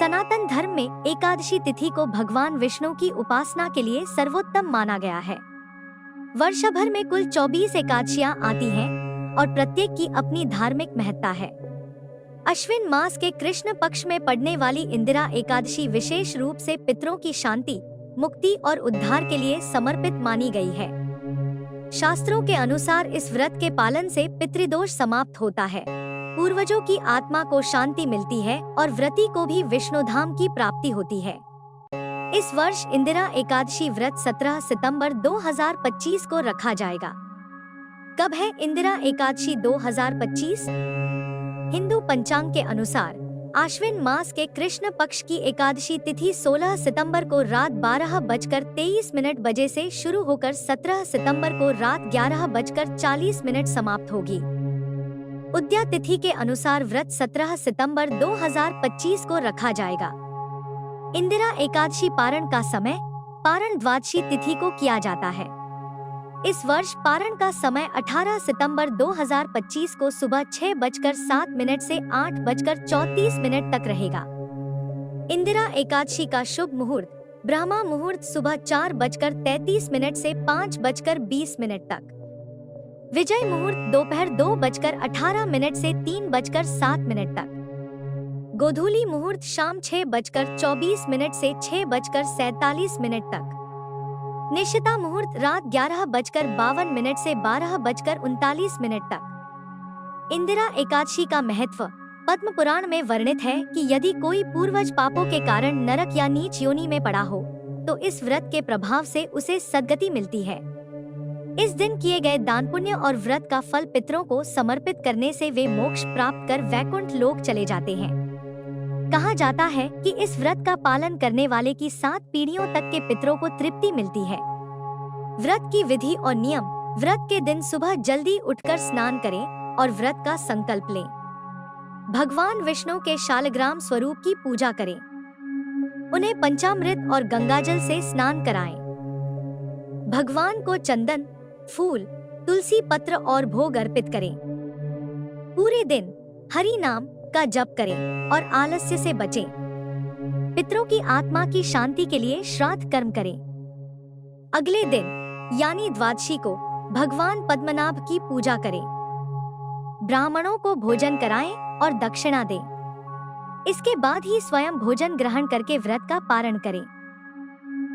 सनातन धर्म में एकादशी तिथि को भगवान विष्णु की उपासना के लिए सर्वोत्तम माना गया है। वर्ष भर में कुल 24 एकादशियां आती हैं और प्रत्येक की अपनी धार्मिक महत्ता है। अश्विन मास के कृष्ण पक्ष में पड़ने वाली इंदिरा एकादशी विशेष रूप से पितरों की शांति, मुक्ति और उद्धार के लिए समर्पित मानी गई है। शास्त्रों के अनुसार इस व्रत के पालन से पितृदोष समाप्त होता है, पूर्वजों की आत्मा को शांति मिलती है और व्रती को भी विष्णुधाम की प्राप्ति होती है। इस वर्ष इंदिरा एकादशी व्रत 17 सितंबर 2025 को रखा जाएगा। कब है इंदिरा एकादशी 2025? हिंदू पंचांग के अनुसार आश्विन मास के कृष्ण पक्ष की एकादशी तिथि 16 सितंबर को रात 12:23 बजे से शुरू होकर 17 सितंबर को रात 11:40 समाप्त होगी। उद्या तिथि के अनुसार व्रत 17 सितंबर 2025 को रखा जाएगा। इंदिरा एकादशी पारण का समय पारण द्वादशी तिथि को किया जाता है। इस वर्ष पारण का समय 18 सितंबर 2025 को सुबह 6:07 से 8:34 तक रहेगा। इंदिरा एकादशी का शुभ मुहूर्त ब्रह्मा मुहूर्त सुबह 4:33 से 5:20 तक, विजय मुहूर्त दोपहर 2:18 से 3:07 तक, गोधूली मुहूर्त शाम 6:24 से 6:47 तक, निशिता मुहूर्त रात 11:52 से 12:39 तक। इंदिरा एकादशी का महत्व पद्म पुराण में वर्णित है कि यदि कोई पूर्वज पापों के कारण नरक या नीच योनि में पड़ा हो तो इस व्रत के प्रभाव से उसे सद्गति मिलती है। इस दिन किए गए दान पुण्य और व्रत का फल पितरों को समर्पित करने से वे मोक्ष प्राप्त कर वैकुंठ लोक चले जाते हैं। कहा जाता है कि इस व्रत का पालन करने वाले की 7 पीढ़ियों तक के पितरों को तृप्ति मिलती है। व्रत की विधि और नियम: व्रत के दिन सुबह जल्दी उठकर स्नान करें और व्रत का संकल्प लें। भगवान विष्णु के शालग्राम स्वरूप की पूजा करें। उन्हें पंचामृत और गंगाजल से स्नान कराएं। भगवान को चंदन, फूल, तुलसी पत्र और भोग अर्पित करें। पूरे दिन हरि नाम का जप करें और आलस्य से बचें। पितरों की आत्मा की शांति के लिए श्राद्ध कर्म करें। अगले दिन यानी द्वादशी को भगवान पद्मनाभ की पूजा करें। ब्राह्मणों को भोजन कराएं और दक्षिणा दें। इसके बाद ही स्वयं भोजन ग्रहण करके व्रत का पारण करें।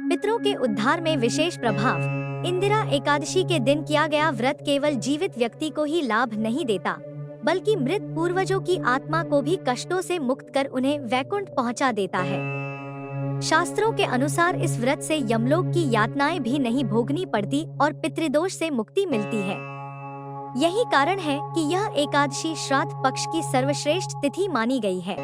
पितरों के उद्धार में विशेष प्रभाव: इंदिरा एकादशी के दिन किया गया व्रत केवल जीवित व्यक्ति को ही लाभ नहीं देता, बल्कि मृत पूर्वजों की आत्मा को भी कष्टों से मुक्त कर उन्हें वैकुंठ पहुंचा देता है। शास्त्रों के अनुसार इस व्रत से यमलोक की यातनाएं भी नहीं भोगनी पड़ती और पितृदोष से मुक्ति मिलती है। यही कारण है कि यह एकादशी श्राद्ध पक्ष की सर्वश्रेष्ठ तिथि मानी गई है।